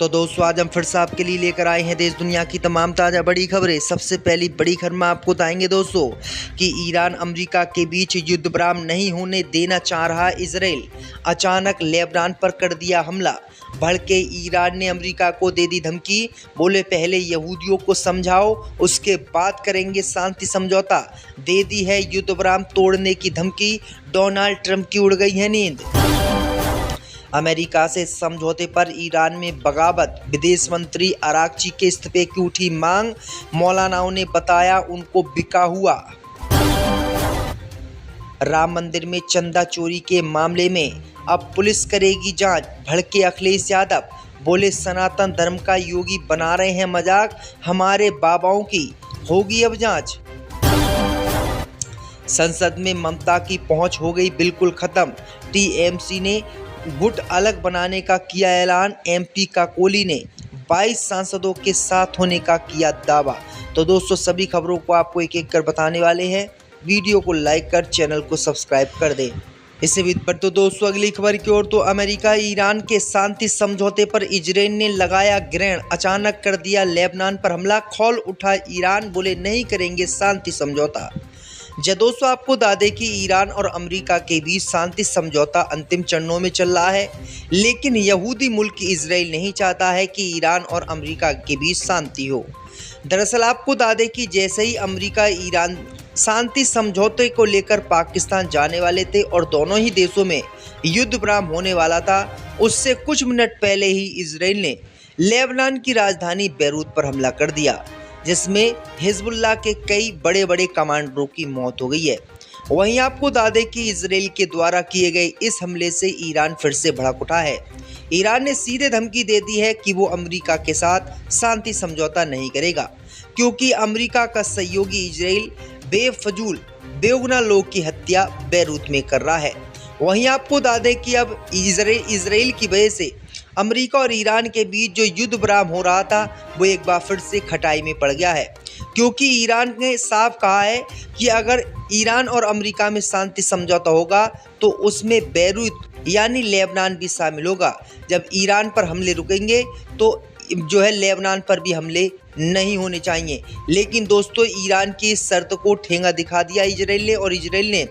तो दोस्तों आज हम फिर से आपके लिए लेकर आए हैं देश दुनिया की तमाम ताज़ा बड़ी खबरें। सबसे पहली बड़ी खबर में आपको बताएंगे दोस्तों कि ईरान अमेरिका के बीच युद्ध विराम नहीं होने देना चाह रहा इजराइल। अचानक लेबनान पर कर दिया हमला। भड़के ईरान ने अमेरिका को दे दी धमकी। बोले पहले यहूदियों को समझाओ उसके बाद करेंगे शांति समझौता। दे दी है युद्ध विराम तोड़ने की धमकी। डोनाल्ड ट्रंप की उड़ गई है नींद। अमेरिका से समझौते पर ईरान में बगावत। विदेश मंत्री अरागची के इस्तीफे की उठी मांग। मौलानाओं ने बताया उनको बिका हुआ। राम मंदिर में चंदा चोरी के मामले में अब पुलिस करेगी जांच। भड़के अखिलेश यादव। बोले सनातन धर्म का योगी बना रहे हैं मजाक, हमारे बाबाओं की होगी अब जांच। संसद में ममता की पहुंच हो गई बिल्कुल खत्म। टीएमसी ने गुट अलग बनाने का किया ऐलान। एमपी का कोली ने 22 सांसदों के साथ होने का किया दावा। तो दोस्तों सभी खबरों को आपको एक एक कर बताने वाले हैं। वीडियो को लाइक कर चैनल को सब्सक्राइब कर दें। इससे भी पर तो दोस्तों अगली खबर की ओर तो अमेरिका ईरान के शांति समझौते पर इजराइल ने लगाया ग्रहण। अचानक कर दिया लेबनान पर हमला। खौल उठा ईरान, बोले नहीं करेंगे शांति समझौता। दोस्तों आपको बता दें कि ईरान और अमेरिका के बीच शांति समझौता अंतिम चरणों में चल रहा है, लेकिन यहूदी मुल्क इजराइल नहीं चाहता है कि ईरान और अमेरिका के बीच शांति हो। दरअसल आपको बता दें कि जैसे ही अमेरिका ईरान शांति समझौते को लेकर पाकिस्तान जाने वाले थे और दोनों ही देशों में युद्ध विराम होने वाला था, उससे कुछ मिनट पहले ही इजराइल ने लेबनान की राजधानी बैरूत पर हमला कर दिया, जिसमें हिजबुल्लाह के कई बड़े बड़े कमांडरों की मौत हो गई है। वहीं आपको बता दें कि इजराइल के द्वारा किए गए इस हमले से ईरान फिर से भड़क उठा है। ईरान ने सीधे धमकी दे दी है कि वो अमेरिका के साथ शांति समझौता नहीं करेगा, क्योंकि अमेरिका का सहयोगी इजराइल बेफजूल बेगुनाह लोग की हत्या बैरूत में कर रहा है। वहीं आपको बता दें कि अब इजराइल की वजह से अमेरिका और ईरान के बीच जो युद्ध विराम हो रहा था वो एक बार फिर से खटाई में पड़ गया है, क्योंकि ईरान ने साफ कहा है कि अगर ईरान और अमेरिका में शांति समझौता होगा तो उसमें बैरूत यानी लेबनान भी शामिल होगा। जब ईरान पर हमले रुकेंगे तो जो है लेबनान पर भी हमले नहीं होने चाहिए। लेकिन दोस्तों ईरान की इस शर्त को ठेंगा दिखा दिया इजराइल ने, और इजराइल ने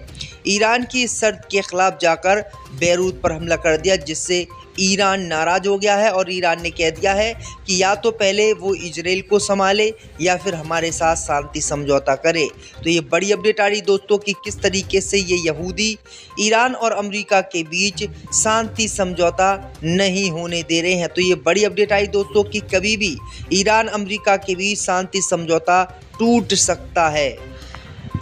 ईरान की इस शर्त के खिलाफ जाकर बैरूत पर हमला कर दिया, जिससे ईरान नाराज हो गया है और ईरान ने कह दिया है कि या तो पहले वो इजराइल को संभाले या फिर हमारे साथ शांति समझौता करे। तो ये बड़ी अपडेट आ रही दोस्तों कि किस तरीके से ये यहूदी ईरान और अमेरिका के बीच शांति समझौता नहीं होने दे रहे हैं। तो ये बड़ी अपडेट आई दोस्तों कि कभी भी ईरान अमेरिका के बीच शांति समझौता टूट सकता है।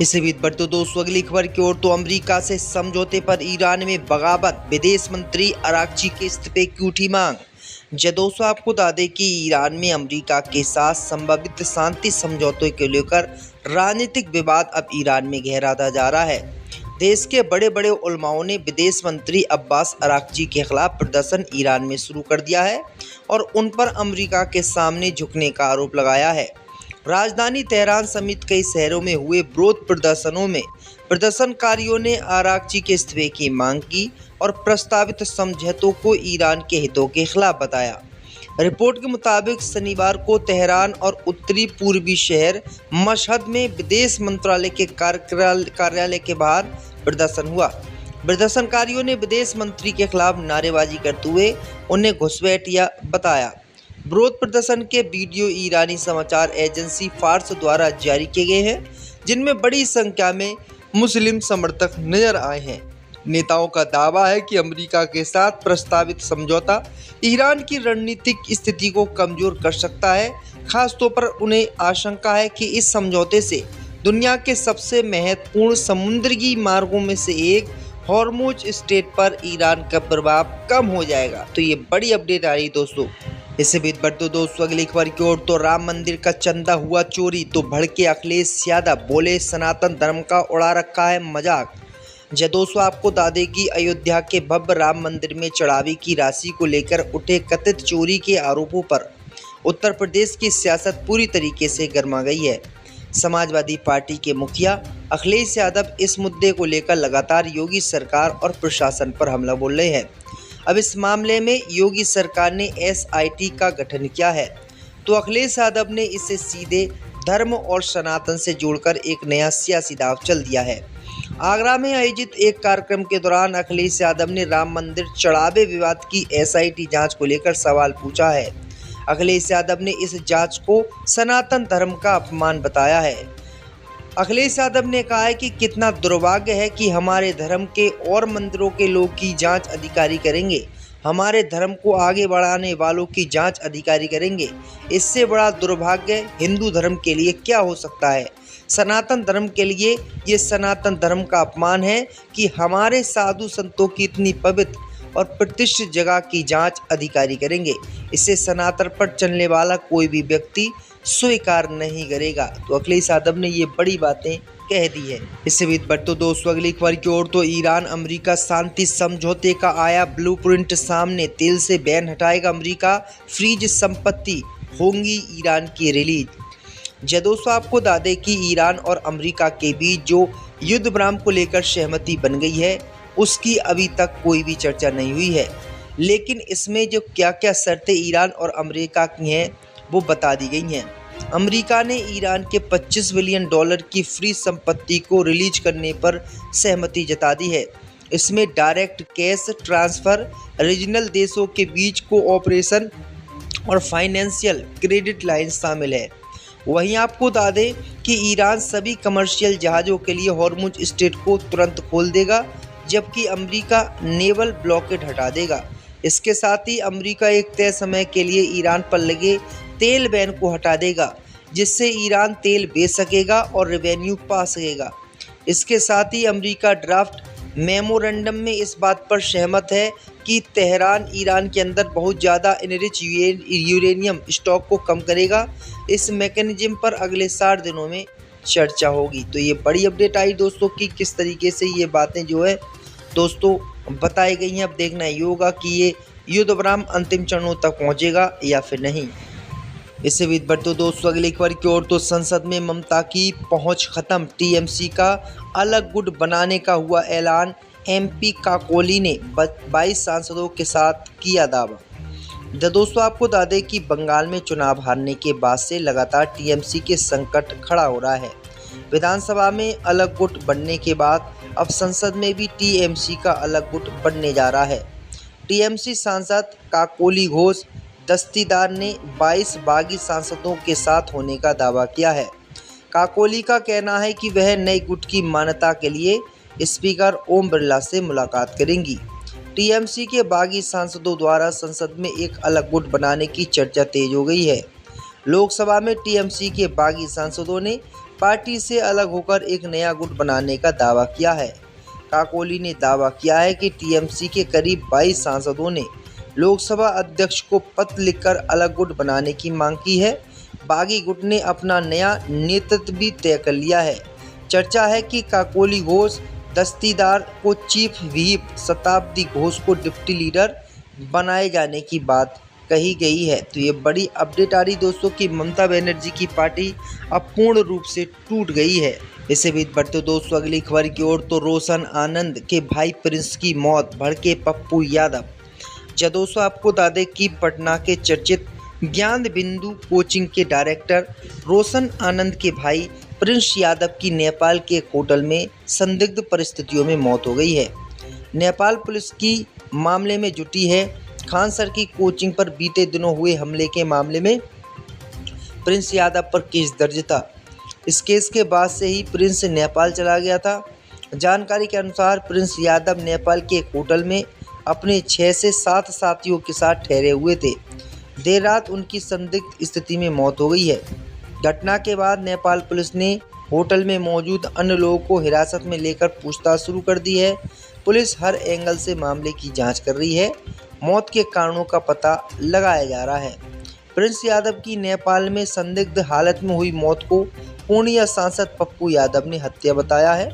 इससे भी बढ़ते दोस्तों अगली खबर की ओर तो अमेरिका से समझौते पर ईरान में बगावत। विदेश मंत्री अरागची के इस्तीफे की उठी मांग। दोस्तों आपको बता दें कि ईरान में अमेरिका के साथ संभावित शांति समझौते को लेकर राजनीतिक विवाद अब ईरान में गहराता जा रहा है। देश के बड़े बड़े उलमाओं ने विदेश मंत्री अब्बास अरागची के खिलाफ प्रदर्शन ईरान में शुरू कर दिया है और उन पर अमेरिका के सामने झुकने का आरोप लगाया है। राजधानी तेहरान समेत कई शहरों में हुए विरोध प्रदर्शनों में प्रदर्शनकारियों ने अरागची के इस्तीफे की मांग की और प्रस्तावित समझौतों को ईरान के हितों के खिलाफ बताया। रिपोर्ट के मुताबिक शनिवार को तेहरान और उत्तरी पूर्वी शहर मशहद में विदेश मंत्रालय के कार्यालय के बाहर प्रदर्शन हुआ। प्रदर्शनकारियों ने विदेश मंत्री के खिलाफ नारेबाजी करते हुए उन्हें घुसपैठिया बताया। विरोध प्रदर्शन के वीडियो ईरानी समाचार एजेंसी फार्स द्वारा जारी किए गए हैं, जिनमें बड़ी संख्या में मुस्लिम समर्थक नजर आए हैं। नेताओं का दावा है कि अमेरिका के साथ प्रस्तावित समझौता ईरान की रणनीतिक स्थिति को कमजोर कर सकता है। खासतौर पर उन्हें आशंका है कि इस समझौते से दुनिया के सबसे महत्वपूर्ण समुद्री मार्गों में से एक हॉर्मुज स्ट्रेट पर ईरान का प्रभाव कम हो जाएगा। तो ये बड़ी अपडेट आ रही दोस्तों। इससे भी बढ़ते दोस्तों अगली खबर की ओर तो राम मंदिर का चंदा हुआ चोरी। तो भड़के अखिलेश यादव, बोले सनातन धर्म का उड़ा रखा है मजाक। दोस्तों आपको बता दें कि अयोध्या के भव्य राम मंदिर में चढ़ावे की राशि को लेकर उठे कथित चोरी के आरोपों पर उत्तर प्रदेश की सियासत पूरी तरीके से गर्मा गई है। समाजवादी पार्टी के मुखिया अखिलेश यादव इस मुद्दे को लेकर लगातार योगी सरकार और प्रशासन पर हमला बोल रहे हैं। अब इस मामले में योगी सरकार ने SIT का गठन किया है, तो अखिलेश यादव ने इसे सीधे धर्म और सनातन से जोड़कर एक नया सियासी दांव चल दिया है। आगरा में आयोजित एक कार्यक्रम के दौरान अखिलेश यादव ने राम मंदिर चढ़ावे विवाद की SIT जांच को लेकर सवाल पूछा है। अखिलेश यादव ने इस जांच को सनातन धर्म का अपमान बताया है। अखिलेश यादव ने कहा है कि कितना दुर्भाग्य है कि हमारे धर्म के और मंदिरों के लोग की जांच अधिकारी करेंगे, हमारे धर्म को आगे बढ़ाने वालों की जांच अधिकारी करेंगे। इससे बड़ा दुर्भाग्य हिंदू धर्म के लिए क्या हो सकता है। सनातन धर्म के लिए ये सनातन धर्म का अपमान है कि हमारे साधु संतों की इतनी पवित्र और प्रतिष्ठित जगह की जांच अधिकारी करेंगे। इसे सनातन पर चलने वाला कोई भी व्यक्ति स्वीकार नहीं करेगा। तो अखिलेश यादव ने ये बड़ी बातें कह दी है। इससे भी बढ़ते दोस्तों अगली खबर की ओर, तो ईरान अमेरिका शांति समझौते का आया ब्लूप्रिंट सामने। तेल से बैन हटाएगा अमेरिका, फ्रीज संपत्ति होंगी ईरान की रिलीज। दोस्तों आपको बता दें कि ईरान और अमेरिका के बीच जो युद्ध विराम को लेकर सहमति बन गई है, उसकी अभी तक कोई भी चर्चा नहीं हुई है, लेकिन इसमें जो क्या क्या शर्तें ईरान और अमेरिका की हैं वो बता दी गई हैं। अमेरिका ने ईरान के $25 बिलियन की फ्री संपत्ति को रिलीज करने पर सहमति जता दी है। इसमें डायरेक्ट कैश ट्रांसफ़र, रीजनल देशों के बीच कोऑपरेशन और फाइनेंशियल क्रेडिट लाइन शामिल है। वहीं आपको बता दें कि ईरान सभी कमर्शियल जहाज़ों के लिए हॉर्मुज स्ट्रेट को तुरंत खोल देगा, जबकि अमेरिका नेवल ब्लॉकेड हटा देगा। इसके साथ ही अमेरिका एक तय समय के लिए ईरान पर लगे तेल बैन को हटा देगा, जिससे ईरान तेल बेच सकेगा और रेवेन्यू पा सकेगा। इसके साथ ही अमेरिका ड्राफ्ट मेमोरेंडम में इस बात पर सहमत है कि तेहरान ईरान के अंदर बहुत ज़्यादा एनरिच यूरेनियम स्टॉक को कम करेगा। इस मैकेनिज्म पर अगले 60 दिनों में चर्चा होगी। तो ये बड़ी अपडेट आई दोस्तों कि किस तरीके से ये बातें जो है दोस्तों बताई गई हैं। अब देखना ये होगा कि ये युद्ध विराम अंतिम चरणों तक पहुंचेगा या फिर नहीं। इससे भी बढ़ते दोस्तों अगली खबर की ओर, तो संसद में ममता की पहुंच खत्म, TMC का अलग गुट बनाने का हुआ ऐलान। MP काकोली ने 22 सांसदों के साथ किया दावा। दोस्तों आपको बता दें कि बंगाल में चुनाव हारने के बाद से लगातार TMC के संकट खड़ा हो रहा है। विधानसभा में अलग गुट बनने के बाद अब संसद में भी TMC का अलग गुट बनने जा रहा है। TMC सांसद काकोली घोष दस्तीदार ने 22 बागी सांसदों के साथ होने का दावा किया है। काकोली का कहना है कि वह नए गुट की मान्यता के लिए स्पीकर ओम बिरला से मुलाकात करेंगी। TMC के बागी सांसदों द्वारा संसद में एक अलग गुट बनाने की चर्चा तेज हो गई है। लोकसभा में TMC के बागी सांसदों ने पार्टी से अलग होकर एक नया गुट बनाने का दावा किया है। काकोली ने दावा किया है कि TMC के करीब 22 सांसदों ने लोकसभा अध्यक्ष को पत्र लिखकर अलग गुट बनाने की मांग की है। बागी गुट ने अपना नया नेतृत्व भी तय कर लिया है। चर्चा है कि काकोली घोष दस्तीदार को चीफ व्हिप, शताब्दी घोष को डिप्टी लीडर बनाए जाने की बात कही गई है। तो ये बड़ी अपडेट आ रही दोस्तों कि ममता बनर्जी की पार्टी अब पूर्ण रूप से टूट गई है। इससे भी बढ़ते दोस्तों अगली खबर की ओर, तो रोशन आनंद के भाई प्रिंस की मौत, भड़के पप्पू यादव। दोस्तों आपको बता दें कि पटना के चर्चित ज्ञान बिंदु कोचिंग के डायरेक्टर रोशन आनंद के भाई प्रिंस यादव की नेपाल के एक होटल में संदिग्ध परिस्थितियों में मौत हो गई है। नेपाल पुलिस की मामले में जुटी है। खान सर की कोचिंग पर बीते दिनों हुए हमले के मामले में प्रिंस यादव पर केस दर्ज था। इस केस के बाद से ही प्रिंस नेपाल चला गया था। जानकारी के अनुसार प्रिंस यादव नेपाल के एक होटल में अपने 6 से 7 साथियों के साथ ठहरे हुए थे। देर रात उनकी संदिग्ध स्थिति में मौत हो गई है। घटना के बाद नेपाल पुलिस ने होटल में मौजूद अन्य लोगों को हिरासत में लेकर पूछताछ शुरू कर दी है। पुलिस हर एंगल से मामले की जांच कर रही है। मौत के कारणों का पता लगाया जा रहा है। प्रिंस यादव की नेपाल में संदिग्ध हालत में हुई मौत को पूर्णिया सांसद पप्पू यादव ने हत्या बताया है।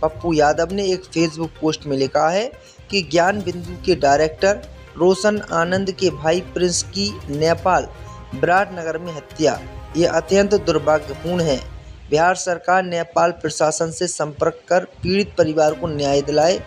पप्पू यादव ने एक फेसबुक पोस्ट में लिखा है कि ज्ञान बिंदु के डायरेक्टर रोशन आनंद के भाई प्रिंस की नेपाल विराटनगर में हत्या, ये अत्यंत दुर्भाग्यपूर्ण है। बिहार सरकार नेपाल प्रशासन से संपर्क कर पीड़ित परिवार को न्याय दिलाए,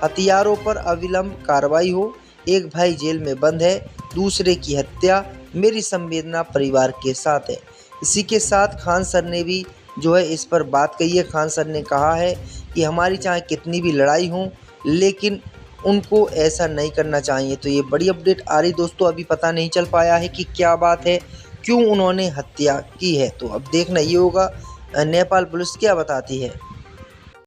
हथियारों पर अविलंब कार्रवाई हो, एक भाई जेल में बंद है, दूसरे की हत्या, मेरी संवेदना परिवार के साथ है। इसी के साथ खान सर ने भी जो है इस पर बात कही है। खान सर ने कहा है कि हमारी चाहे कितनी भी लड़ाई हो, लेकिन उनको ऐसा नहीं करना चाहिए। तो ये बड़ी अपडेट आ रही दोस्तों, अभी पता नहीं चल पाया है कि क्या बात है, क्यों उन्होंने हत्या की है। तो अब देखना ये होगा नेपाल पुलिस क्या बताती है।